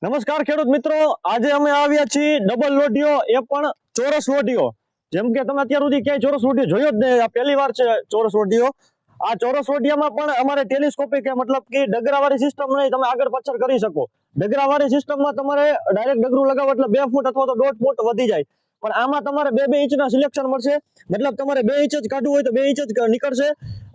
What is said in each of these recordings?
નમસ્કાર ખેડૂત મિત્રો, આજે અમે આવ્યા છીએ ડબલ લોટીઓ, એ પણ ચોરસ લોટીઓ। જેમ કે તમે અત્યાર સુધી ક્યાંય ચોરસ લોટીઓ જોયો જ નહીં, આ પહેલી વાર છે ચોરસ લોટીઓ। આ ચોરસ લોટીયામાં પણ અમારે ટેલિસ્કોપિક મતલબ કે ડગરાવાળી સિસ્ટમ નહીં, તમે આગળ પાછળ કરી શકો। ડગરાવાળી સિસ્ટમમાં તમારે ડાયરેક્ટ ડગરું લગાવો એટલે 2 ફૂટ અથવા તો 1.5 ફૂટ વધી જાય, પણ આમાં તમારે 2 ઇંચના સિલેક્શન મળશે। મતલબ તમારે 2 ઇંચ જ કાઢવું હોય તો 2 ઇંચ જ નીકળશે।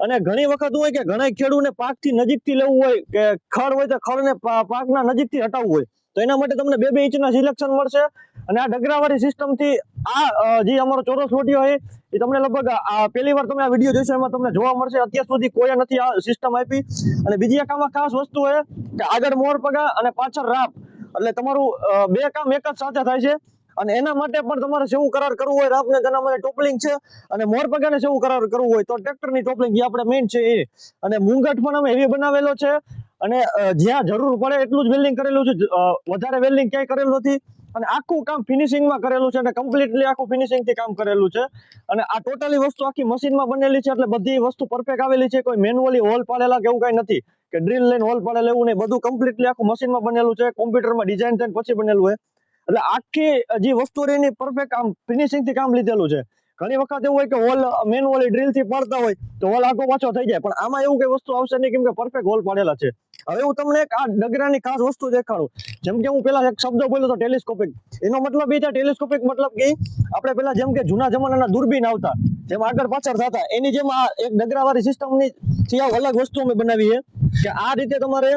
અને ઘણી વખત હોય કે ઘણા ખેડૂતને પાકથી નજીકથી લેવું હોય કે ખડ હોય તો ખડને પાકના નજીકથી હટાવવું હોય, તો એના માટે તમને 2 ઇંચના સિલેક્શન મળશે। અને આ ડગરાવાળી સિસ્ટમથી આ જે અમારો ચોરસ લોટીઓ છે એ તમને લગભગ આ પહેલી વાર તમે આ વિડીયો જોશો એમાં તમને જોવા મળશે। અત્યાર સુધી કોઈ નથી આ સિસ્ટમ આપી। અને બીજી એક આમાં ખાસ વસ્તુ છે કે આગળ મોર પગા અને પાછળ રાપ, એટલે તમારું 2 કામ એક જ સાથે થાય છે। અને એના માટે પણ તમારે સેવું કરાર કરવું હોય, રાપને તેના માટે ટોપલિંગ છે, અને મોર પગાને સેવું કરાર કરવું હોય તો ટ્રેક્ટરની ટોપલિંગ જે આપણે મેઇન છે એ। અને મુંગટ પણ અમે એવી બનાવેલો છે, અને જ્યાં જરૂર પડે એટલું જ વેલ્ડિંગ કરેલું છે, વધારે વેલ્ડિંગ ક્યાંય કરેલું નથી। અને આખું કામ ફિનિશિંગમાં કરેલું છે, અને કમ્પ્લીટલી આખું ફિનિશિંગથી કામ કરેલું છે। અને આ ટોટલી વસ્તુ આખી મશીનમાં બનેલી છે, એટલે બધી વસ્તુ પરફેક્ટ આવેલી છે। કોઈ મેન્યુઅલી હોલ પાડેલા કે એવું કઈ નથી કે ડ્રીલ લઈને હોલ પાડેલા, એવું નહીં, બધું કમ્પ્લીટલી આખું મશીનમાં બનેલું છે, કોમ્પ્યુટરમાં ડિઝાઇન થઈને પછી બનેલું છે। એટલે આખી જે વસ્તુ એની પરફેક્ટ કામ ફિનિશિંગથી કામ લીધેલું છે। ઘણી વખત એવું હોય કે હોલ મેન્યુઅલી ડ્રીલથી પાડતા હોય તો હોલ આખો પાછો થઈ જાય, પણ આમાં એવું કઈ વસ્તુ આવશે નહીં, કેમ કે પરફેક્ટ હોલ પાડેલા છે। હવે હું તમને એક આ ડગરાની ખાસ વસ્તુ દેખાડું। જેમ કે હું પેલા એક શબ્દ બોલ્યો તો ટેલિસ્કોપિક, એનો મતલબ એ છે ટેલિસ્કોપિક મતલબ કે આપણે પેલા જેમ કે જૂના જમાનાના દૂરબીન આવતા, જેમ આગળ પાછળ થતા, એની જેમ આ એક ડગરાવાળી સિસ્ટમની થી અલગ વસ્તુ અમે બનાવી છે કે આ રીતે તમારે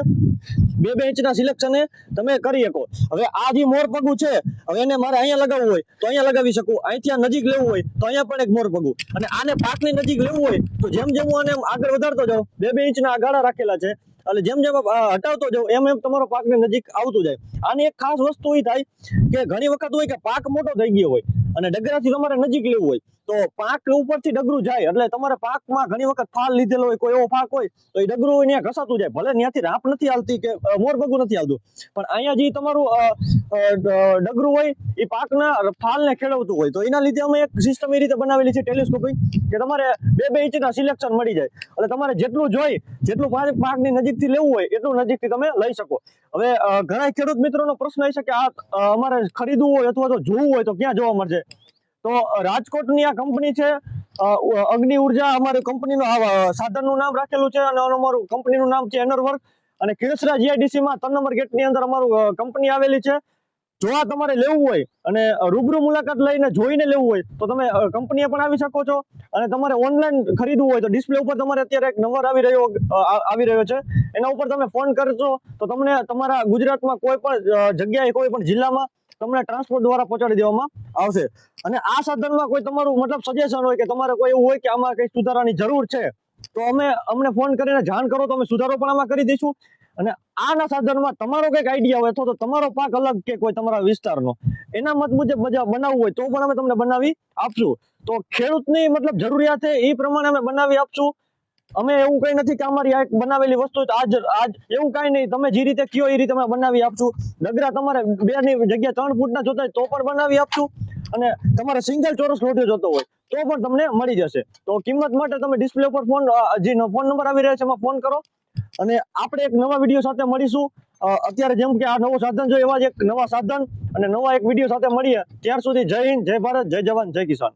2 ઇંચના સિલેક્શને તમે કરી શકો। હવે આ જે મોર પગું છે, હવે એને મારે અહીંયા લગાવવું હોય તો અહીંયા લગાવી શકું, અહીંથી નજીક લેવું હોય તો અહીંયા પણ એક મોર પગું, અને આને પાકની નજીક લેવું હોય તો જેમ જેમ હું આને આગળ વધારતો જાઉં, 2 ઇંચના ગાળા રાખેલા છે, એટલે જેમ જેમ હટાવતો જાઉં એમ એમ તમારો પાકની નજીક આવતું જાય। આની એક ખાસ વસ્તુ એ થાય કે ઘણી વખત હોય કે પાક મોટો થઈ ગયો હોય અને ડગરાથી તમારે નજીક લેવું હોય તો પાક ઉપરથી ડગરું જાય, એટલે તમારે પાકમાં ઘણી વખત ફાલ લીધેલો હોય, કોઈ એવો પાક હોય તો એ ડગરું ત્યાં ઘસાતું જાય, ભલે ત્યાંથી રાપ નથી આવતી કે મોર પગું નથી આવતું, પણ અહીંયા જે તમારું ડગરું હોય એ પાકના ફાલને ખેડવતું હોય, તો એના લીધે અમે એક સિસ્ટમ એ રીતે બનાવેલી છે ટેલિસ્કોપિક કે તમારે 2 ઇંચના સિલેક્શન મળી જાય, એટલે તમારે જેટલું જોઈ જેટલું પાકની નજીકથી લેવું હોય એટલું નજીકથી તમે લઈ શકો। હવે ઘણા ખેડૂત મિત્રોનો પ્રશ્ન એ છે કે આ અમારે ખરીદવું હોય અથવા તો જોવું હોય તો ક્યાં જોવા મળશે? તો રાજકોટની આ કંપની છે અગ્નિ ઉર્જા, અમારી કંપનીનું સાધનનું નામ રાખેલું છે, અને અમારું કંપનીનું નામ છે એનરવર્ક, અને ખીરસરા જીઆઈડીસીમાં 3 નંબર ગેટની અંદર અમારું કંપની આવેલી છે। જો આ તમારે લેવું હોય અને રૂબરૂ મુલાકાત લઈને જોઈને લેવું હોય તો તમે કંપનીએ પણ આવી શકો છો, અને તમારે ઓનલાઈન ખરીદવું હોય તો ડિસ્પ્લે ઉપર તમારે અત્યારે એક નંબર આવી રહ્યો છે, એના ઉપર તમે ફોન કરશો તો તમને તમારા ગુજરાતમાં કોઈ પણ જગ્યાએ કોઈ પણ જિલ્લામાં તમને ટ્રાન્સપોર્ટ દ્વારા પહોંચાડી દેવામાં આવશે। અને આ સાધનમાં કોઈ તમારું મતલબ સજેશન હોય કે તમારે કોઈ એવું હોય કે આમાં કઈ સુધારાની જરૂર છે તો અમને ફોન કરીને જાણ કરો તો અમે સુધારો પણ આમાં કરી દઈશું। અને આના સાધનમાં તમારો કઈક આઈડિયા હોય અથવા તો તમારો પાક અલગ કે કોઈ તમારા વિસ્તારનો એના મત મુજબ બનાવવું હોય તો પણ અમે તમને બનાવી આપશું। તો ખેડૂતની મતલબ જરૂરિયાત છે એ પ્રમાણે અમે બનાવી આપશું। અમે એવું કઈ નથી કે અમારી આ એક બનાવેલી વસ્તુ આજ એવું કઈ નહીં, તમે જે રીતે કયો એ રીતે અમે બનાવી આપશું। ડગરા તમારે 2 ની જગ્યા 3 ફૂટના જોતા હોય તો પણ બનાવી આપશું, અને તમારે સિંગલ ચોરસ લોટીઓ જોતો હોય તો પણ તમને મળી જશે। તો કિંમત માટે તમે ડિસ્પ્લે ઉપર ફોન નંબર આવી રહ્યા છે એમાં ફોન કરો, અને આપણે એક નવા વિડીયો સાથે મળીશું। અત્યારે જેમ કે આ નવું સાધન જો એવા જ એક નવા સાધન અને નવા એક વિડીયો સાથે મળીએ, ત્યાર સુધી જય હિન્દ, જય ભારત, જય જવાન, જય કિસાન।